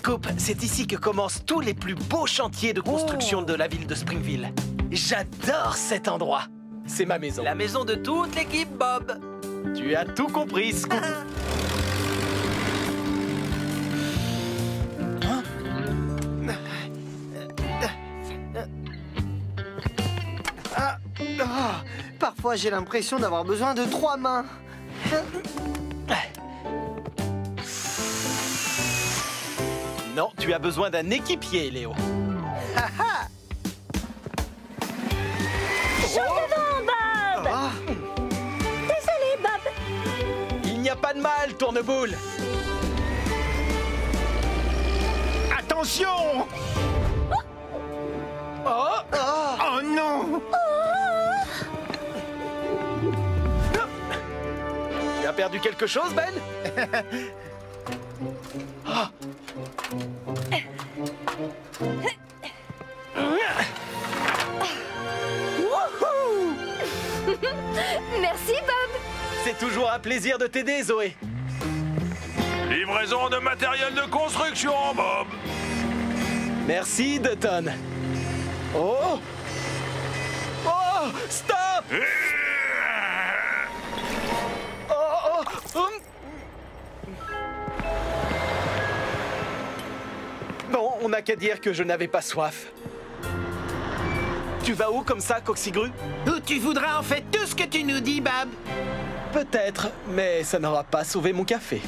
Scoop, c'est ici que commencent tous les plus beaux chantiers de construction de la ville de Springville. J'adore cet endroit. C'est ma maison. La maison de toute l'équipe, Bob. Tu as tout compris, Scoop. Parfois, j'ai l'impression d'avoir besoin de 3 mains. Non, tu as besoin d'un équipier, Léo. Chaud devant, Bob. Désolé, Bob. Il n'y a pas de mal, Tourneboule. Attention! Oh, Oh non! tu as perdu quelque chose, Ben? Merci, Bob. C'est toujours un plaisir de t'aider, Zoé. Livraison de matériel de construction, Bob. Merci, Dutton. Oh! Oh! Stop! Oh, Bon, on n'a qu'à dire que je n'avais pas soif. Tu vas où comme ça, Coxigru? Où tu voudras en fait tout ce que tu nous dis, Bob. Peut-être, mais ça n'aura pas sauvé mon café.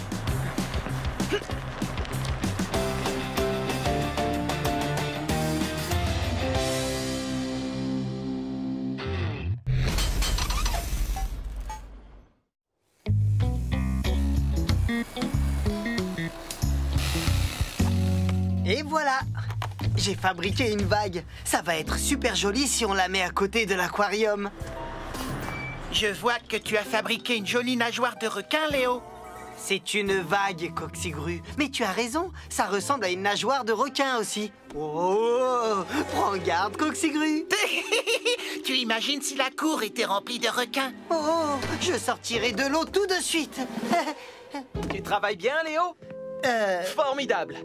Et voilà! J'ai fabriqué une vague. Ça va être super joli si on la met à côté de l'aquarium. Je vois que tu as fabriqué une jolie nageoire de requin, Léo. C'est une vague, Coxigru. Mais tu as raison, ça ressemble à une nageoire de requin aussi. Oh! Prends garde, Coxigru! Tu imagines si la cour était remplie de requins? Oh! Je sortirai de l'eau tout de suite. Tu travailles bien, Léo? Formidable.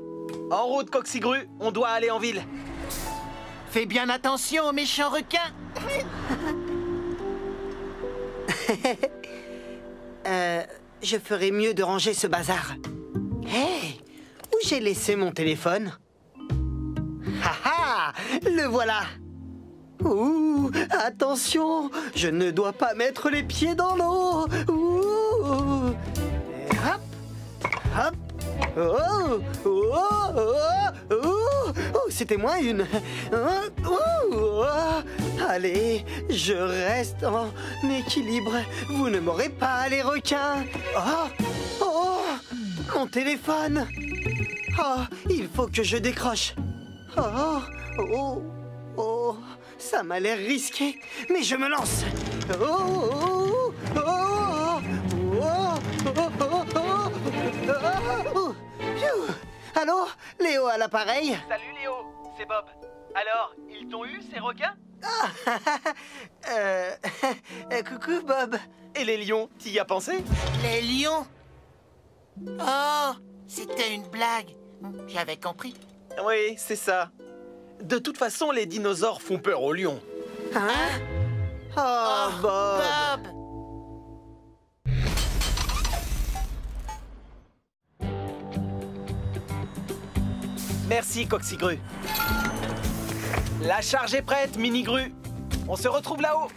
En route, Coxigru, on doit aller en ville. Fais bien attention aux méchants requins. Je ferais mieux de ranger ce bazar. Hé! Où j'ai laissé mon téléphone? Ha ha! Le voilà! Ouh! Attention! Je ne dois pas mettre les pieds dans l'eau! Ouh! Et hop! Hop! Oh! Oh! Oh! Oh! Oh! C'était moins une! Oh! Oh! Allez, je reste en équilibre. Vous ne m'aurez pas, les requins! Oh! Oh! Mon téléphone! Oh! Il faut que je décroche! Oh! Oh! Oh! Ça m'a l'air risqué, mais je me lance! Oh! Oh! Oh! Oh! Oh! Oh! Oh! Oh! Phew! Allô? Léo à l'appareil? Salut, Léo. C'est Bob. Alors, ils t'ont eu, ces requins? Coucou, Bob. Et les lions, t'y as pensé? Les lions? Oh, c'était une blague. J'avais compris. Oui, c'est ça. De toute façon, les dinosaures font peur aux lions. Hein? Oh, Bob. Bob! Merci, Coxigru. La charge est prête, Mini-Gru. On se retrouve là-haut.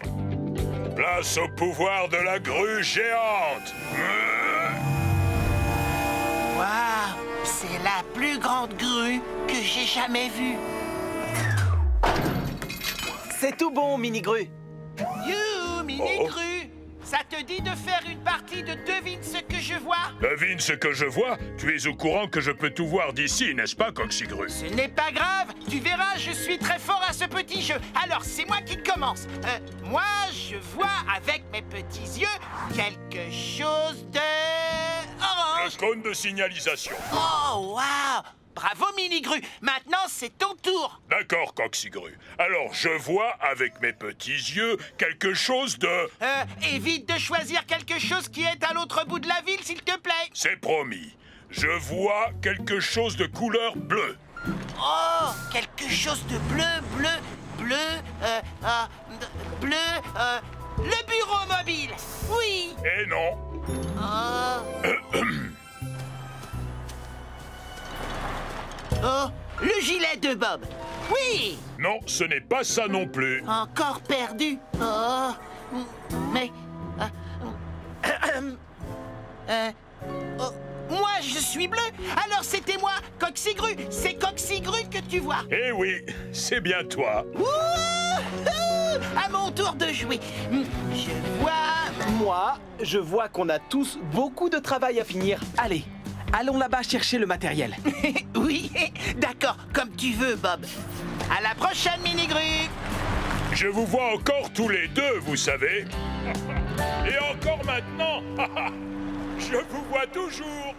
Place au pouvoir de la grue géante. Waouh! C'est la plus grande grue que j'ai jamais vue. C'est tout bon, Mini-Gru. You, mini-grue! Ça te dit de faire une partie de Devine ce que je vois? Devine ce que je vois. Tu es au courant que je peux tout voir d'ici, n'est-ce pas, Coxigru? Ce n'est pas grave, tu verras, je suis très fort à ce petit jeu. Alors, c'est moi qui commence. Moi, je vois avec mes petits yeux quelque chose de... orange. Le cône de signalisation. Oh, waouh! Bravo, Mini-Gru. Maintenant, c'est ton tour. D'accord, Coxigru. Alors, je vois avec mes petits yeux quelque chose de... Évite de choisir quelque chose qui est à l'autre bout de la ville, s'il te plaît. C'est promis. Je vois quelque chose de couleur bleue. Oh, quelque chose de bleu. Le bureau mobile. Oui. Eh non. Oh, le gilet de Bob. Oui. Non, ce n'est pas ça non plus. Encore perdu. Oh, mais... oh, moi, je suis bleu. Alors c'était moi, Coxigru. C'est Coxigru que tu vois. Eh oui, c'est bien toi. Wouhou! À mon tour de jouer. Je vois... Moi, je vois qu'on a tous beaucoup de travail à finir. Allez, allons là-bas chercher le matériel. Oui, d'accord, comme tu veux, Bob. À la prochaine, Mini-Gru. Je vous vois encore tous les deux, vous savez. Et encore maintenant. Je vous vois toujours.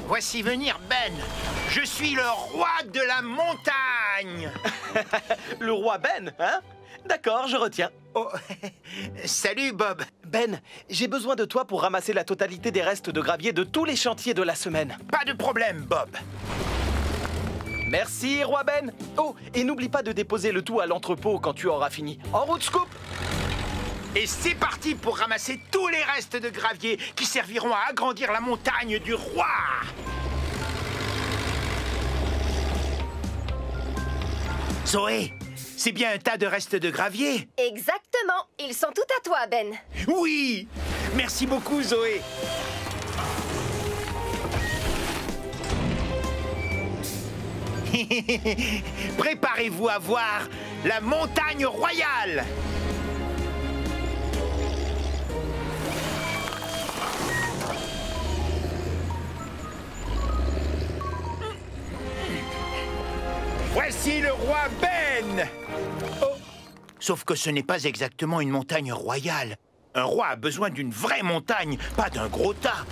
Voici venir Ben. Je suis le roi de la montagne. Le roi Ben, hein? D'accord, je retiens. Oh, salut, Bob. Ben, j'ai besoin de toi pour ramasser la totalité des restes de gravier de tous les chantiers de la semaine. Pas de problème, Bob. Merci, roi Ben. Oh, et n'oublie pas de déposer le tout à l'entrepôt quand tu auras fini. En route, Scoop! Et c'est parti pour ramasser tous les restes de gravier qui serviront à agrandir la montagne du roi. Zoé, c'est bien un tas de restes de gravier? Exactement. Ils sont tout à toi, Ben. Oui! Merci beaucoup, Zoé. Préparez-vous à voir la montagne royale. Voici le roi Ben. Oh. Sauf que ce n'est pas exactement une montagne royale. Un roi a besoin d'une vraie montagne, pas d'un gros tas.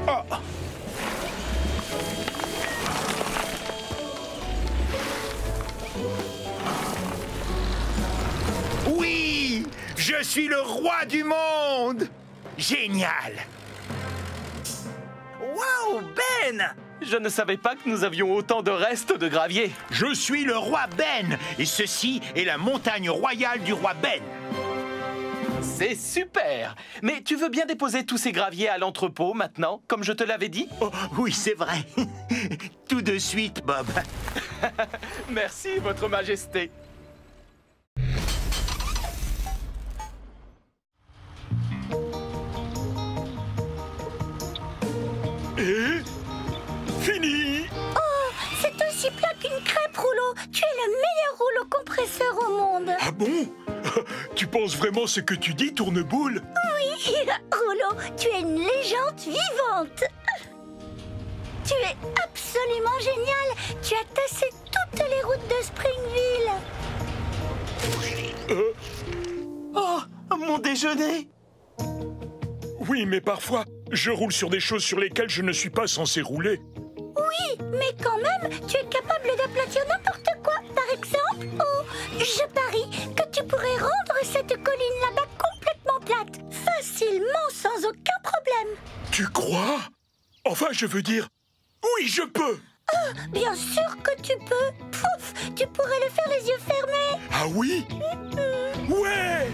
Oh. Oui, je suis le roi du monde. Génial. Waouh, Ben! Je ne savais pas que nous avions autant de restes de gravier. Je suis le roi Ben, et ceci est la montagne royale du roi Ben. C'est super! Mais tu veux bien déposer tous ces graviers à l'entrepôt maintenant, comme je te l'avais dit? Oh, oui, c'est vrai. Tout de suite, Bob. Merci, votre majesté. Et fini. Oh, c'est aussi plat qu'une crêpe, Rouleau. Tu es le meilleur rouleau compresseur au monde. Ah bon? Tu penses vraiment ce que tu dis, Tourneboule? Oui, Rouleau, tu es une légende vivante. Tu es absolument génial. Tu as tassé toutes les routes de Springville. Oh, mon déjeuner! Oui, mais parfois, je roule sur des choses sur lesquelles je ne suis pas censé rouler. Oui, mais quand même, tu es capable d'aplatir n'importe quoi. Par exemple, oh, je parie que tu pourrais rendre cette colline là-bas complètement plate. Facilement, sans aucun problème. Tu crois? Enfin, je veux dire, oui, je peux. Oh, bien sûr que tu peux. Pouf, tu pourrais le faire les yeux fermés. Ah oui? Ouais!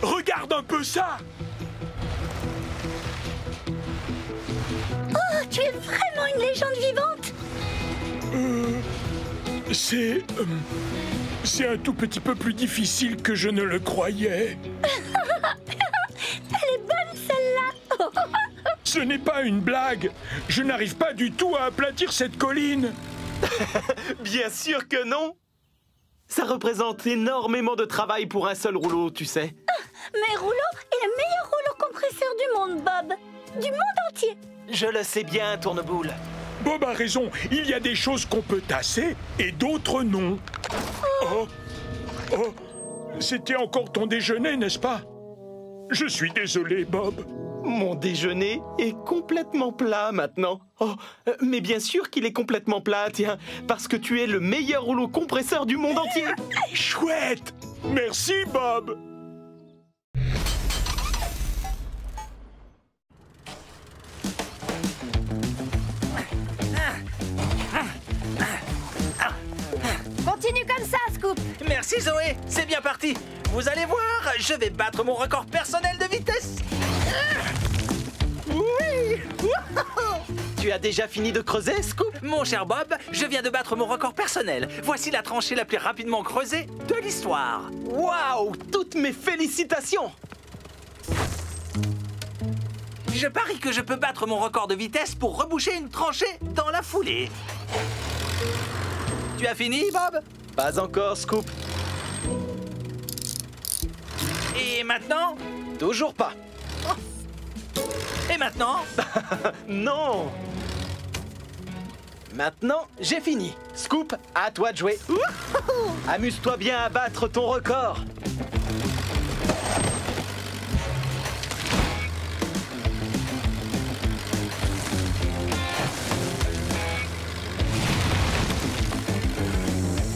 Regarde un peu ça! Oh, tu es vraiment une légende vivante. C'est un tout petit peu plus difficile que je ne le croyais. Elle est bonne, celle-là. Ce n'est pas une blague. Je n'arrive pas du tout à aplatir cette colline. Bien sûr que non! Ça représente énormément de travail pour un seul rouleau, tu sais. Mais Rouleau est le meilleur rouleau compresseur du monde, Bob. Du monde entier. Je le sais bien, Tourneboule. Bob a raison. Il y a des choses qu'on peut tasser et d'autres non. Oh, c'était encore ton déjeuner, n'est-ce pas? Je suis désolé, Bob. Mon déjeuner est complètement plat maintenant. Oh, mais bien sûr qu'il est complètement plat, tiens, parce que tu es le meilleur rouleau compresseur du monde entier. Chouette! Merci, Bob! Continue comme ça, Scoop. Merci Zoé, c'est bien parti. Vous allez voir, je vais battre mon record personnel de vitesse. Oui. Tu as déjà fini de creuser, Scoop? Mon cher Bob, je viens de battre mon record personnel. Voici la tranchée la plus rapidement creusée de l'histoire. Waouh, toutes mes félicitations. Je parie que je peux battre mon record de vitesse pour reboucher une tranchée dans la foulée. Tu as fini, Bob? Pas encore, Scoop. Et maintenant? Toujours pas. Et maintenant? Non. Maintenant, j'ai fini. Scoop, à toi de jouer. Amuse-toi bien à battre ton record.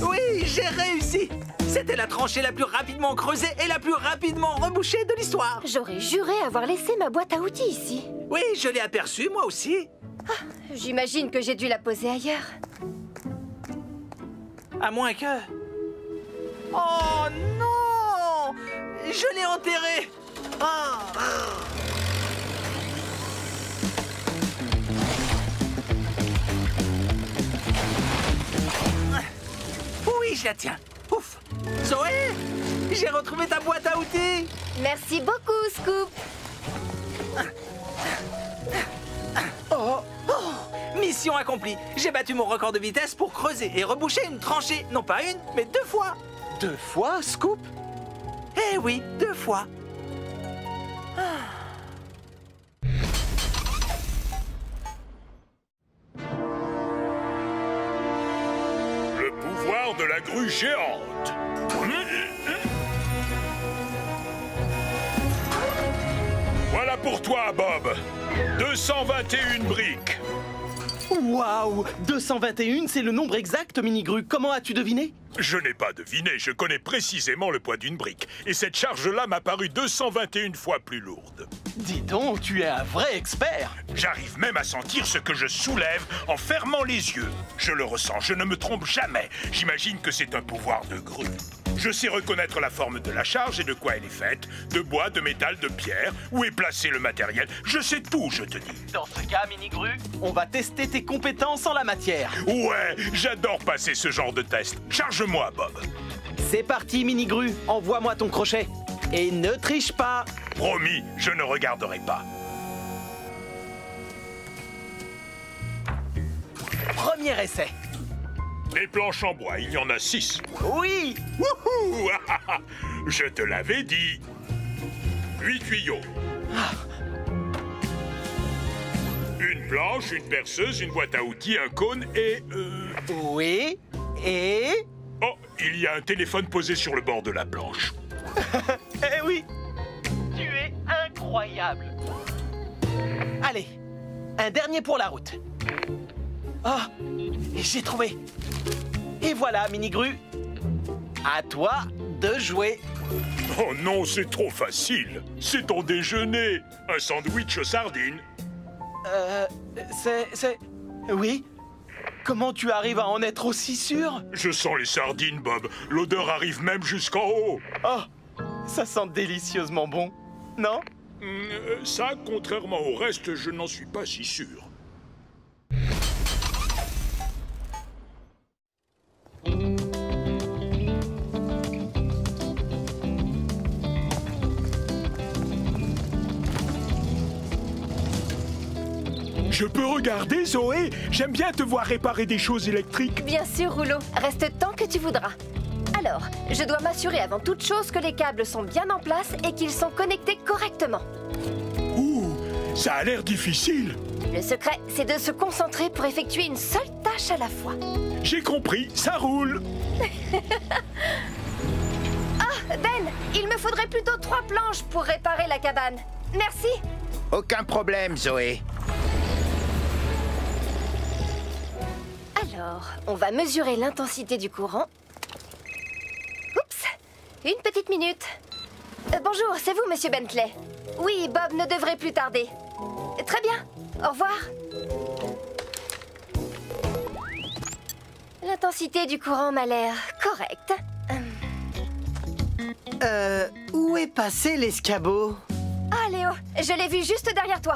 Oui, j'ai réussi. C'était la tranchée la plus rapidement creusée et la plus rapidement rebouchée de l'histoire. J'aurais juré avoir laissé ma boîte à outils ici. Oui, je l'ai aperçu, moi aussi. J'imagine que j'ai dû la poser ailleurs. À moins que... Oh non! Je l'ai enterré. Oui, je la tiens. Ouf. Zoé, j'ai retrouvé ta boîte à outils. Merci beaucoup, Scoop. Mission accomplie. J'ai battu mon record de vitesse pour creuser et reboucher une tranchée. Non pas une, mais 2 fois. 2 fois, Scoop? Eh oui, 2 fois. Le pouvoir de la grue géante. Voilà pour toi, Bob. 221 briques. Waouh! 221, c'est le nombre exact, Minigru. Comment as-tu deviné? Je n'ai pas deviné, je connais précisément le poids d'une brique. Et cette charge-là m'a paru 221 fois plus lourde. Dis donc, tu es un vrai expert. J'arrive même à sentir ce que je soulève en fermant les yeux. Je le ressens, je ne me trompe jamais. J'imagine que c'est un pouvoir de grue. Je sais reconnaître la forme de la charge et de quoi elle est faite. De bois, de métal, de pierre. Où est placé le matériel. Je sais tout, je te dis. Dans ce cas, Minigru, on va tester tes compétences en la matière. Ouais, j'adore passer ce genre de test. Charge-moi, Bob. C'est parti, Minigru. Envoie-moi ton crochet. Et ne triche pas. Promis, je ne regarderai pas. Premier essai. Les planches en bois, il y en a 6. Oui. Wouhou! Je te l'avais dit. 8 tuyaux. Une planche, une perceuse, une boîte à outils, un cône et... Oui. Et... Oh, il y a un téléphone posé sur le bord de la planche. Eh oui. Tu es incroyable. Allez, un dernier pour la route. Ah, j'ai trouvé. Et voilà, Minigru. À toi de jouer. Oh non, c'est trop facile. C'est ton déjeuner. Un sandwich aux sardines. C'est... Oui. Comment tu arrives à en être aussi sûr? Je sens les sardines, Bob. L'odeur arrive même jusqu'en haut. Oh, ça sent délicieusement bon, non? Ça, contrairement au reste, je n'en suis pas si sûr. Je peux regarder, Zoé? J'aime bien te voir réparer des choses électriques. Bien sûr, Rouleau. Reste tant que tu voudras. Alors, je dois m'assurer avant toute chose que les câbles sont bien en place et qu'ils sont connectés correctement. Ouh, ça a l'air difficile. Le secret, c'est de se concentrer pour effectuer une seule tâche à la fois. J'ai compris, ça roule. Ah, Ben, il me faudrait plutôt 3 planches pour réparer la cabane. Merci. Aucun problème, Zoé. Alors, on va mesurer l'intensité du courant. Oups! Une petite minute. Bonjour, c'est vous, monsieur Bentley? Oui, Bob ne devrait plus tarder. Très bien. Au revoir. L'intensité du courant m'a l'air correcte. Où est passé l'escabeau? Ah, Léo, je l'ai vu juste derrière toi.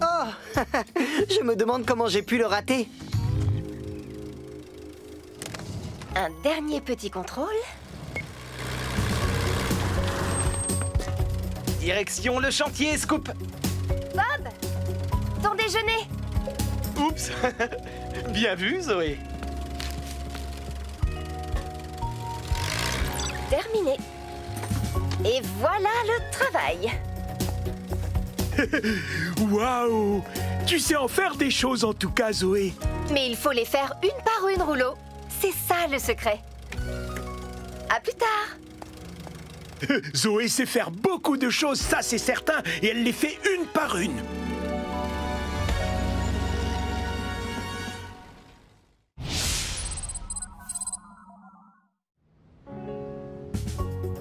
Oh, je me demande comment j'ai pu le rater. Un dernier petit contrôle. Direction le chantier, Scoop. Bob, ton déjeuner. Oups. Bien vu, Zoé. Terminé. Et voilà le travail. Waouh! Tu sais en faire des choses en tout cas, Zoé. Mais il faut les faire une par une, Rouleau. C'est ça le secret. À plus tard. Zoé sait faire beaucoup de choses, ça c'est certain, et elle les fait une par une.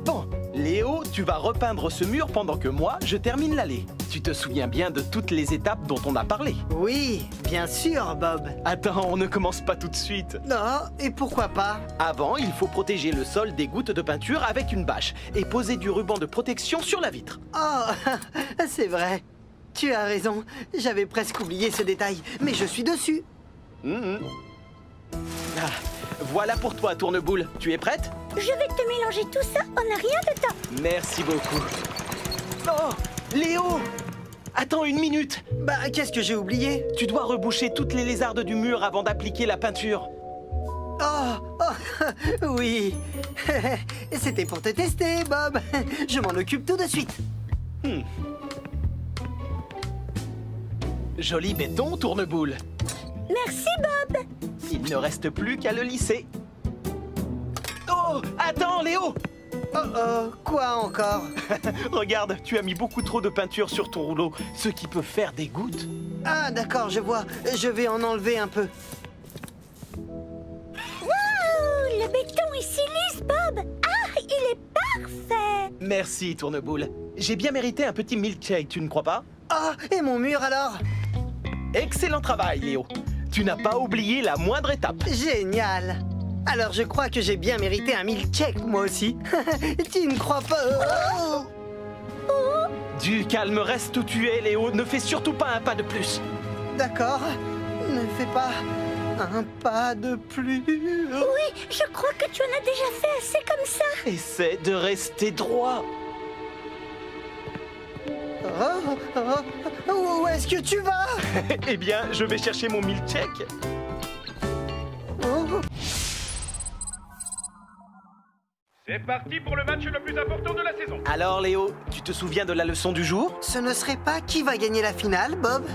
Bon, Léo, tu vas repeindre ce mur pendant que moi, je termine l'allée. Tu te souviens bien de toutes les étapes dont on a parlé? Oui, bien sûr, Bob. Attends, on ne commence pas tout de suite. Non, et pourquoi pas? Avant, il faut protéger le sol des gouttes de peinture avec une bâche et poser du ruban de protection sur la vitre. Oh, c'est vrai. Tu as raison. J'avais presque oublié ce détail, mais je suis dessus. Ah, voilà pour toi, Tourneboule. Tu es prête? Je vais te mélanger tout ça en un rien de temps. Merci beaucoup. Oh, Léo! Attends une minute. Bah, qu'est-ce que j'ai oublié? Tu dois reboucher toutes les lézardes du mur avant d'appliquer la peinture. Oui. C'était pour te tester, Bob. Je m'en occupe tout de suite. Joli béton, Tourneboule. Merci, Bob. Il ne reste plus qu'à le lisser. Oh, attends, Léo! Quoi encore? Regarde, tu as mis beaucoup trop de peinture sur ton rouleau, ce qui peut faire des gouttes. Ah, d'accord, je vois. Je vais en enlever un peu. Waouh, le béton est si lisse, Bob. Ah, il est parfait. Merci, Tourneboule. J'ai bien mérité un petit milkshake, tu ne crois pas? Ah, et mon mur alors? Excellent travail, Léo. Tu n'as pas oublié la moindre étape. Génial. Alors je crois que j'ai bien mérité un milkshake, moi aussi. Tu ne crois pas? Du calme, reste où tu es, Léo. Ne fais surtout pas un pas de plus. D'accord. Ne fais pas un pas de plus. Oui, je crois que tu en as déjà fait assez comme ça. Essaie de rester droit. Où est-ce que tu vas? Eh bien, je vais chercher mon milkshake. C'est parti pour le match le plus important de la saison. Alors, Léo, tu te souviens de la leçon du jour? Ce ne serait pas qui va gagner la finale, Bob?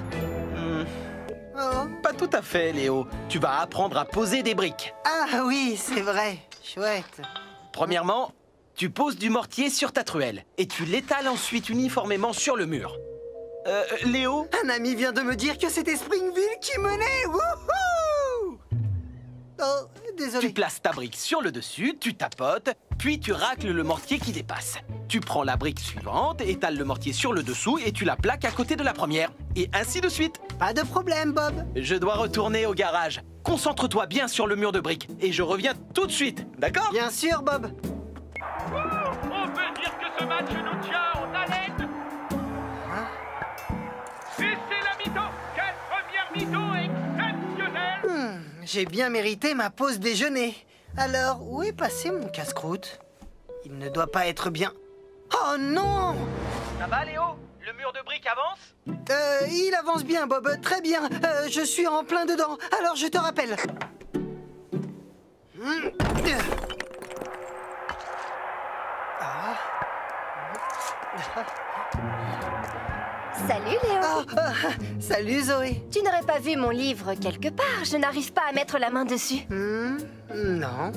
Pas tout à fait, Léo. Tu vas apprendre à poser des briques. Ah oui, c'est vrai. Chouette. Premièrement, tu poses du mortier sur ta truelle et tu l'étales ensuite uniformément sur le mur. Léo? Un ami vient de me dire que c'était Springville qui menait. Wouhou! Oh, désolé. Tu places ta brique sur le dessus, tu tapotes, puis tu racles le mortier qui dépasse. Tu prends la brique suivante, étales le mortier sur le dessous et tu la plaques à côté de la première. Et ainsi de suite. Pas de problème, Bob. Je dois retourner au garage. Concentre-toi bien sur le mur de briques et je reviens tout de suite, d'accord? Bien sûr, Bob. On peut dire que ce match nous tient en haleine. Et c'est la mi-temps. Quelle première mi-temps exceptionnelle. J'ai bien mérité ma pause déjeuner. Alors, où est passé mon casse-croûte? Il ne doit pas être bien. Oh non! Ça va, Léo? Le mur de briques avance? Il avance bien, Bob. Très bien. Je suis en plein dedans. Alors, je te rappelle. Salut, Léo. Salut, Zoé. Tu n'aurais pas vu mon livre quelque part. Je n'arrive pas à mettre la main dessus. Non.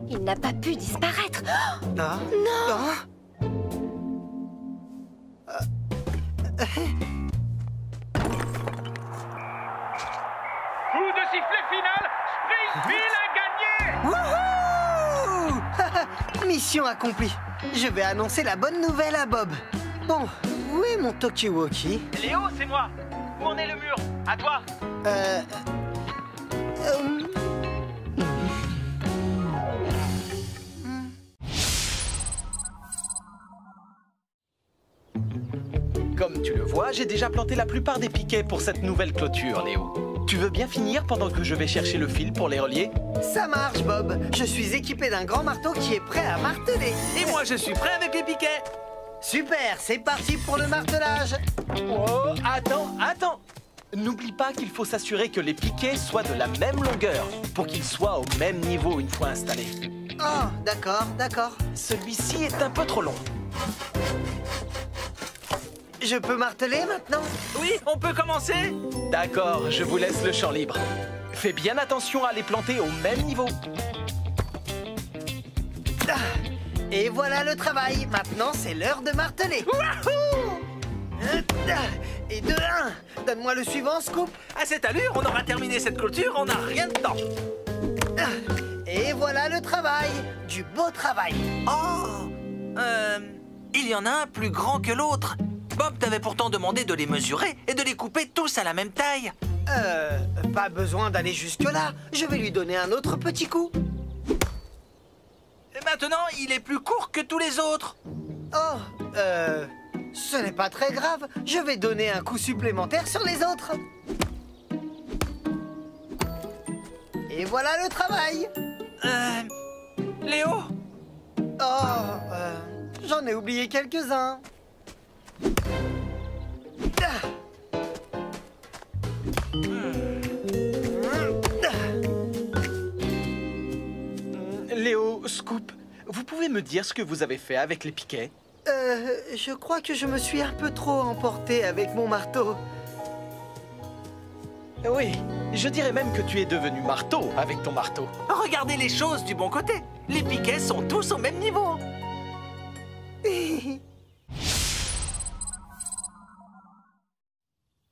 Il n'a pas pu disparaître. Oh, Non. non! Coup de sifflet final, Springfield a gagné! Wouhou! Mission accomplie. Je vais annoncer la bonne nouvelle à Bob. Bon, où est mon talkie-walkie? Léo, c'est moi. Où en est le mur? À toi. Comme tu le vois, j'ai déjà planté la plupart des piquets pour cette nouvelle clôture, Léo. Tu veux bien finir pendant que je vais chercher le fil pour les relier? Ça marche, Bob. Je suis équipé d'un grand marteau qui est prêt à marteler. Et moi, je suis prêt avec les piquets. Super, c'est parti pour le martelage. Oh, attends. N'oublie pas qu'il faut s'assurer que les piquets soient de la même longueur pour qu'ils soient au même niveau une fois installés. Oh, d'accord. Celui-ci est un peu trop long. Je peux marteler maintenant? Oui, on peut commencer? D'accord, je vous laisse le champ libre. Fais bien attention à les planter au même niveau. Et voilà le travail. Maintenant, c'est l'heure de marteler. Wouhou! Et de 1. Donne-moi le suivant, Scoop. À cette allure, on aura terminé cette clôture en un rien de temps. Et voilà le travail. Du beau travail. Oh! Il y en a un plus grand que l'autre. Bob t'avait pourtant demandé de les mesurer et de les couper tous à la même taille. Pas besoin d'aller jusque-là. Je vais lui donner un autre petit coup. Et maintenant, il est plus court que tous les autres. Oh, ce n'est pas très grave. Je vais donner un coup supplémentaire sur les autres. Et voilà le travail. Léo? Oh, j'en ai oublié quelques-uns. Léo, Scoop, vous pouvez me dire ce que vous avez fait avec les piquets? Je crois que je me suis un peu trop emporté avec mon marteau. Oui, je dirais même que tu es devenu marteau avec ton marteau. Regardez les choses du bon côté. Les piquets sont tous au même niveau.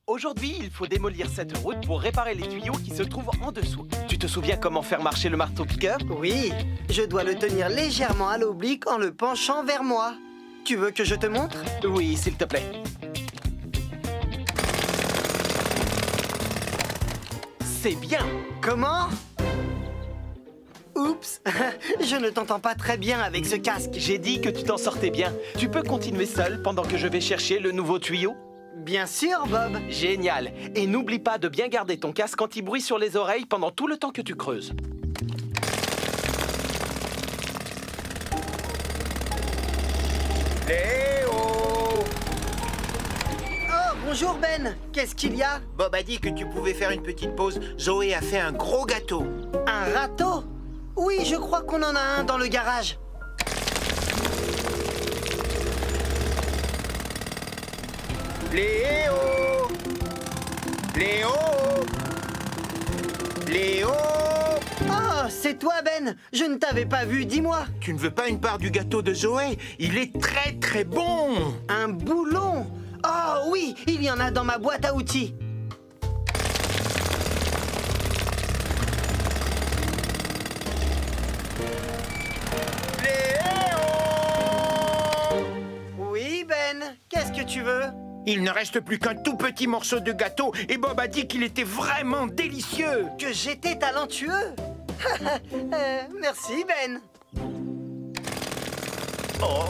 Aujourd'hui, il faut démolir cette route pour réparer les tuyaux qui se trouvent en dessous. Tu te souviens comment faire marcher le marteau-piqueur? Oui, je dois le tenir légèrement à l'oblique en le penchant vers moi. Tu veux que je te montre? Oui, s'il te plaît. C'est bien. Comment? Oups, je ne t'entends pas très bien avec ce casque. J'ai dit que tu t'en sortais bien. Tu peux continuer seul pendant que je vais chercher le nouveau tuyau? Bien sûr, Bob. Génial. Et n'oublie pas de bien garder ton casque anti-bruit sur les oreilles pendant tout le temps que tu creuses. Léo! Oh, bonjour Ben. Qu'est-ce qu'il y a? Bob a dit que tu pouvais faire une petite pause. Zoé a fait un gros gâteau. Un râteau? Oui, je crois qu'on en a un dans le garage. Léo! Léo! Léo! Oh, c'est toi, Ben. Je ne t'avais pas vu, dis-moi. Tu ne veux pas une part du gâteau de Zoé? Il est très très bon! Un boulon? Oh oui, il y en a dans ma boîte à outils. Léo! Oui, Ben. Qu'est-ce que tu veux? Il ne reste plus qu'un tout petit morceau de gâteau et Bob a dit qu'il était vraiment délicieux. Que j'étais talentueux. Merci, Ben. Oh.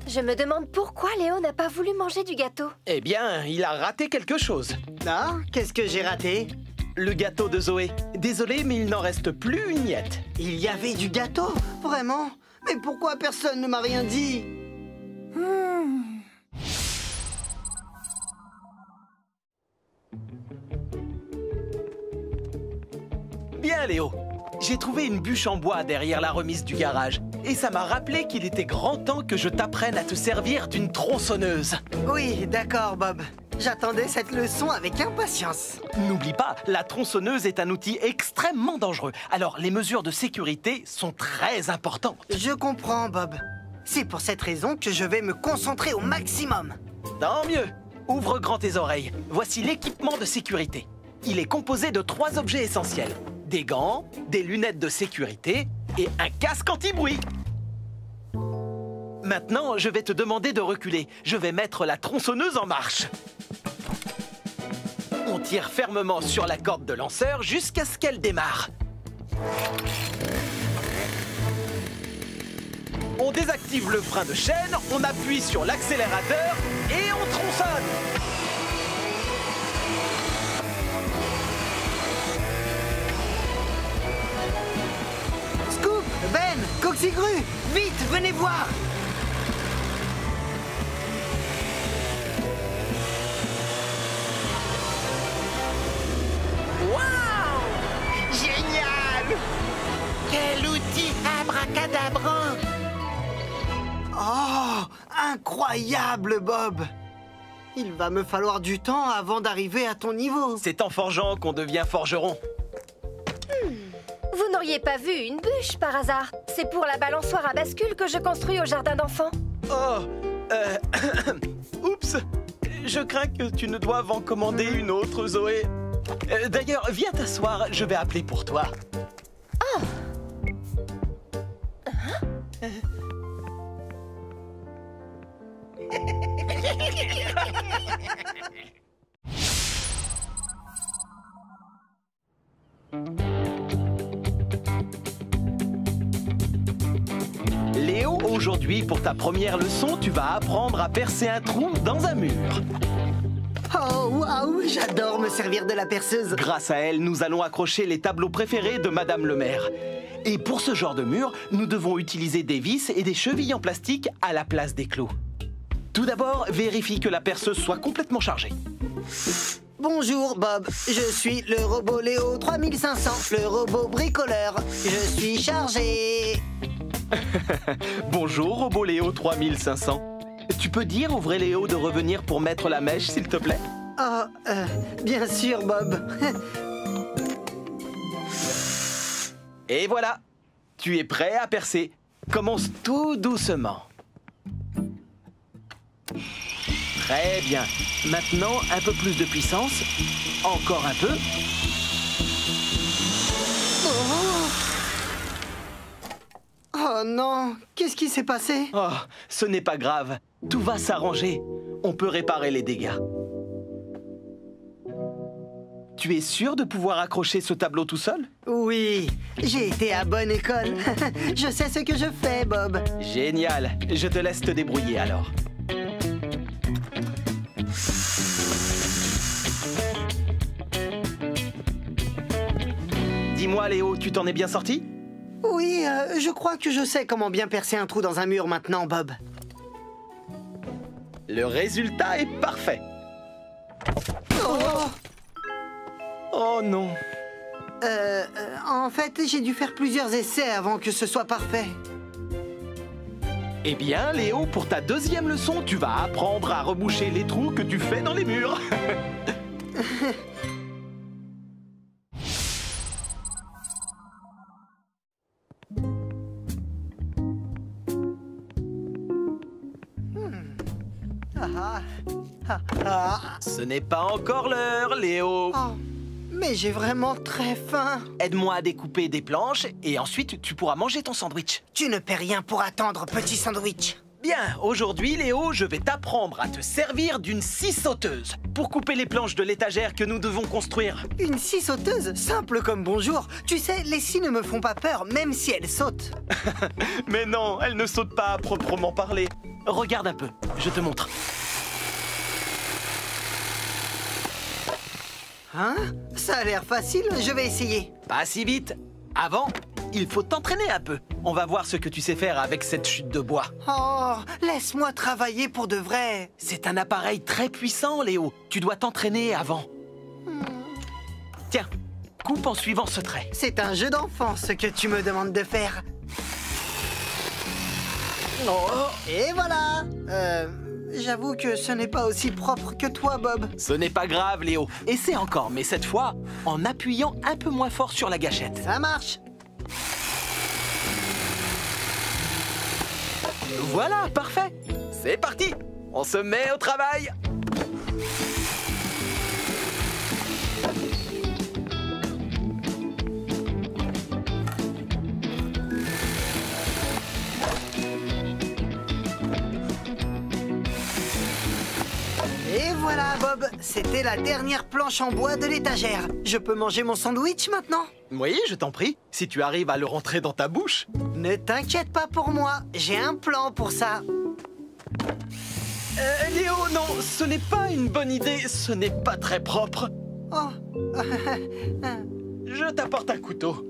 Je me demande pourquoi Léo n'a pas voulu manger du gâteau. Eh bien, il a raté quelque chose. Ah, qu'est-ce que j'ai raté? Le gâteau de Zoé. Désolé, mais il n'en reste plus une miette. Il y avait du gâteau? Vraiment? Mais pourquoi personne ne m'a rien dit? Bien, Léo. J'ai trouvé une bûche en bois derrière la remise du garage. Et ça m'a rappelé qu'il était grand temps que je t'apprenne à te servir d'une tronçonneuse. Oui, d'accord, Bob. J'attendais cette leçon avec impatience. N'oublie pas, la tronçonneuse est un outil extrêmement dangereux. Alors, les mesures de sécurité sont très importantes. Je comprends, Bob. C'est pour cette raison que je vais me concentrer au maximum. Tant mieux. Ouvre grand tes oreilles. Voici l'équipement de sécurité. Il est composé de 3 objets essentiels. Des gants, des lunettes de sécurité et un casque anti-bruit. Maintenant, je vais te demander de reculer. Je vais mettre la tronçonneuse en marche. On tire fermement sur la corde de lanceur jusqu'à ce qu'elle démarre. On désactive le frein de chaîne, on appuie sur l'accélérateur et on tronçonne. Scoop, Ben, Coxigru, vite, venez voir. Waouh! Génial! Quel outil abracadabrant! Oh, incroyable, Bob. Il va me falloir du temps avant d'arriver à ton niveau. C'est en forgeant qu'on devient forgeron. Vous n'auriez pas vu une bûche par hasard? C'est pour la balançoire à bascule que je construis au jardin d'enfants. Oh, oups. Je crains que tu ne doives en commander une autre, Zoé. D'ailleurs, viens t'asseoir, je vais appeler pour toi. Oh. Léo, aujourd'hui, pour ta première leçon, tu vas apprendre à percer un trou dans un mur. Oh, waouh, j'adore me servir de la perceuse. Grâce à elle, nous allons accrocher les tableaux préférés de Madame le maire. Et pour ce genre de mur, nous devons utiliser des vis et des chevilles en plastique à la place des clous. Tout d'abord, vérifie que la perceuse soit complètement chargée. Bonjour, Bob. Je suis le robot Léo 3500, le robot bricoleur. Je suis chargé. Bonjour, robot Léo 3500. Tu peux dire au vrai Léo de revenir pour mettre la mèche, s'il te plaît? Oh, bien sûr, Bob. Et voilà, tu es prêt à percer. Commence tout doucement. Très bien. Maintenant, un peu plus de puissance. Encore un peu. Oh non, qu'est-ce qui s'est passé? Oh, ce n'est pas grave. Tout va s'arranger. On peut réparer les dégâts. Tu es sûr de pouvoir accrocher ce tableau tout seul? Oui, j'ai été à bonne école. Je sais ce que je fais, Bob. Génial. Je te laisse te débrouiller alors. Dis-moi, Léo, tu t'en es bien sorti? Oui, je crois que je sais comment bien percer un trou dans un mur maintenant, Bob. Le résultat est parfait. Oh non. En fait, j'ai dû faire plusieurs essais avant que ce soit parfait. Eh bien, Léo, pour ta deuxième leçon, tu vas apprendre à reboucher les trous que tu fais dans les murs. Ce n'est pas encore l'heure, Léo. Oh, mais j'ai vraiment très faim. Aide-moi à découper des planches et ensuite tu pourras manger ton sandwich. Tu ne paies rien pour attendre, petit sandwich. Bien, aujourd'hui, Léo, je vais t'apprendre à te servir d'une scie sauteuse pour couper les planches de l'étagère que nous devons construire. Une scie sauteuse, simple comme bonjour. Tu sais, les scies ne me font pas peur, même si elles sautent. Mais non, elles ne sautent pas à proprement parler. Regarde un peu, je te montre. Hein? Ça a l'air facile, je vais essayer. Pas si vite. Avant, il faut t'entraîner un peu. On va voir ce que tu sais faire avec cette chute de bois. Oh, laisse-moi travailler pour de vrai. C'est un appareil très puissant, Léo. Tu dois t'entraîner avant. Tiens, coupe en suivant ce trait. C'est un jeu d'enfant, ce que tu me demandes de faire. Oh, et voilà. J'avoue que ce n'est pas aussi propre que toi, Bob. Ce n'est pas grave, Léo. Essaie encore, mais cette fois, en appuyant un peu moins fort sur la gâchette. Ça marche. Voilà, parfait. C'est parti. On se met au travail. Et voilà, Bob, c'était la dernière planche en bois de l'étagère. Je peux manger mon sandwich maintenant? Oui, je t'en prie. Si tu arrives à le rentrer dans ta bouche. Ne t'inquiète pas pour moi, j'ai un plan pour ça. Léo, non, ce n'est pas une bonne idée. Ce n'est pas très propre. Oh, Je t'apporte un couteau.